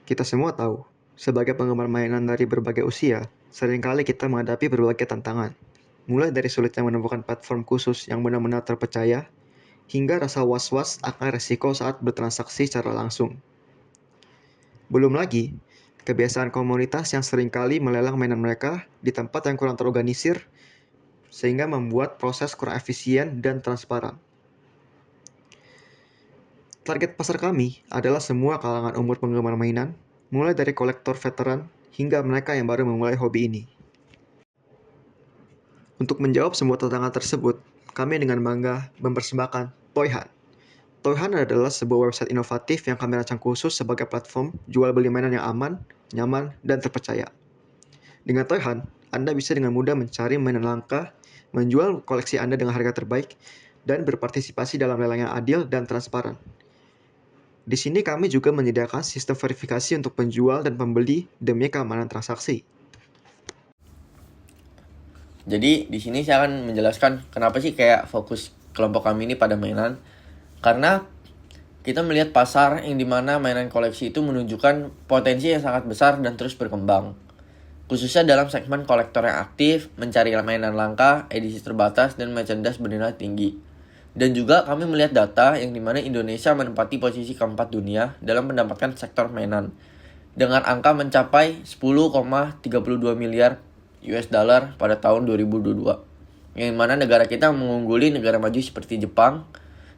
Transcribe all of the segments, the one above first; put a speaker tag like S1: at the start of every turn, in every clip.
S1: Kita semua tahu, sebagai penggemar mainan dari berbagai usia, seringkali kita menghadapi berbagai tantangan. Mulai dari sulitnya menemukan platform khusus yang benar-benar terpercaya, hingga rasa was-was akan resiko saat bertransaksi secara langsung. Belum lagi, kebiasaan komunitas yang seringkali melelang mainan mereka di tempat yang kurang terorganisir, sehingga membuat proses kurang efisien dan transparan. Target pasar kami adalah semua kalangan umur penggemar mainan, mulai dari kolektor veteran hingga mereka yang baru memulai hobi ini. Untuk menjawab semua tantangan tersebut, kami dengan bangga mempersembahkan Toy Hunt. Toy Hunt adalah sebuah website inovatif yang kami rancang khusus sebagai platform jual beli mainan yang aman, nyaman, dan terpercaya. Dengan Toy Hunt, Anda bisa dengan mudah mencari mainan langka, menjual koleksi Anda dengan harga terbaik, dan berpartisipasi dalam lelang yang adil dan transparan. Di sini kami juga menyediakan sistem verifikasi untuk penjual dan pembeli demi keamanan transaksi.
S2: Jadi di sini saya akan menjelaskan kenapa sih kayak fokus kelompok kami ini pada mainan. Karena kita melihat pasar yang dimana mainan koleksi itu menunjukkan potensi yang sangat besar dan terus berkembang. Khususnya dalam segmen kolektor yang aktif, mencari mainan langka, edisi terbatas, dan merchandise bernilai tinggi. Dan juga kami melihat data yang dimana Indonesia menempati posisi keempat dunia dalam mendapatkan sektor mainan. Dengan angka mencapai 10,32 miliar US dollar pada tahun 2022. Yang mana negara kita mengungguli negara maju seperti Jepang.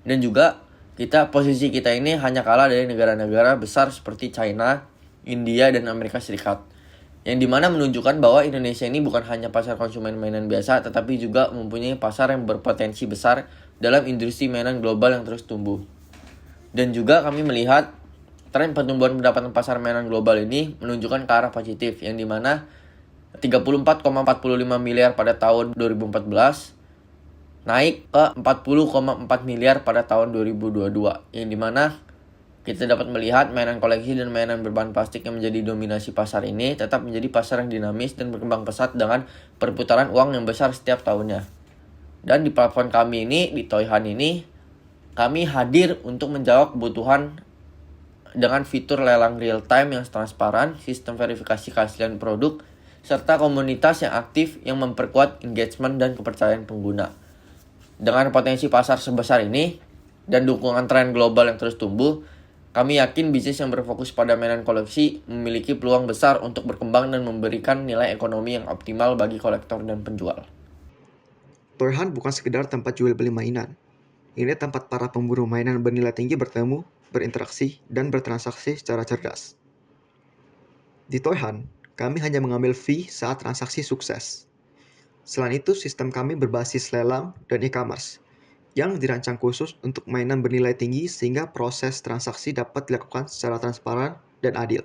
S2: Dan juga posisi kita ini hanya kalah dari negara-negara besar seperti China, India, dan Amerika Serikat. Yang dimana menunjukkan bahwa Indonesia ini bukan hanya pasar konsumen mainan biasa, tetapi juga mempunyai pasar yang berpotensi besar dalam industri mainan global yang terus tumbuh. Dan juga kami melihat tren pertumbuhan pendapatan pasar mainan global ini menunjukkan ke arah positif, yang dimana 34,45 miliar pada tahun 2014 naik ke 40,4 miliar pada tahun 2022, yang dimana kita dapat melihat mainan koleksi dan mainan berbahan plastik yang menjadi dominasi pasar ini tetap menjadi pasar yang dinamis dan berkembang pesat dengan perputaran uang yang besar setiap tahunnya. Dan di platform kami ini, di Toy Hunt ini, kami hadir untuk menjawab kebutuhan dengan fitur lelang real time yang transparan, sistem verifikasi keaslian produk, serta komunitas yang aktif yang memperkuat engagement dan kepercayaan pengguna. Dengan potensi pasar sebesar ini dan dukungan tren global yang terus tumbuh, kami yakin bisnis yang berfokus pada mainan koleksi memiliki peluang besar untuk berkembang dan memberikan nilai ekonomi yang optimal bagi kolektor dan penjual.
S1: Toy Hunt bukan sekedar tempat jual beli mainan. Ini tempat para pemburu mainan bernilai tinggi bertemu, berinteraksi, dan bertransaksi secara cerdas. Di Toy Hunt, kami hanya mengambil fee saat transaksi sukses. Selain itu, sistem kami berbasis lelang dan e-commerce yang dirancang khusus untuk mainan bernilai tinggi sehingga proses transaksi dapat dilakukan secara transparan dan adil.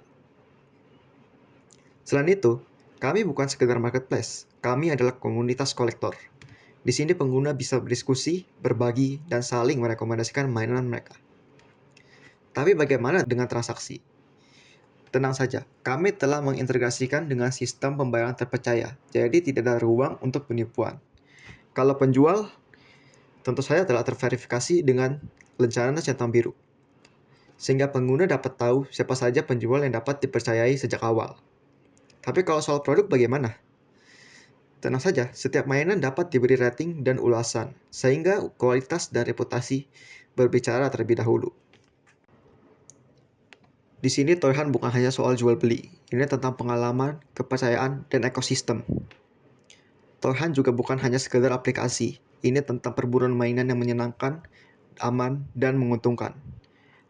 S1: Selain itu, kami bukan sekedar marketplace, kami adalah komunitas kolektor. Di sini pengguna bisa berdiskusi, berbagi, dan saling merekomendasikan mainan mereka. Tapi bagaimana dengan transaksi? Tenang saja, kami telah mengintegrasikan dengan sistem pembayaran terpercaya, jadi tidak ada ruang untuk penipuan. Kalau penjual, tentu saja telah terverifikasi dengan lencana centang biru, sehingga pengguna dapat tahu siapa saja penjual yang dapat dipercayai sejak awal. Tapi kalau soal produk bagaimana? Tenang saja, setiap mainan dapat diberi rating dan ulasan, sehingga kualitas dan reputasi berbicara terlebih dahulu. Di sini Toy Hunt bukan hanya soal jual beli, ini tentang pengalaman, kepercayaan, dan ekosistem. Toy Hunt juga bukan hanya sekedar aplikasi, ini tentang perburuan mainan yang menyenangkan, aman, dan menguntungkan.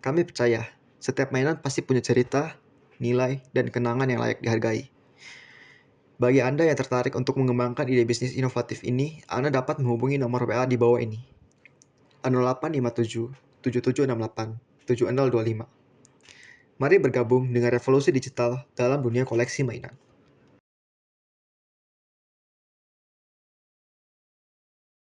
S1: Kami percaya, setiap mainan pasti punya cerita, nilai, dan kenangan yang layak dihargai. Bagi Anda yang tertarik untuk mengembangkan ide bisnis inovatif ini, Anda dapat menghubungi nomor WA di bawah ini. 0857 7768 7025. Mari bergabung dengan revolusi digital dalam dunia koleksi mainan.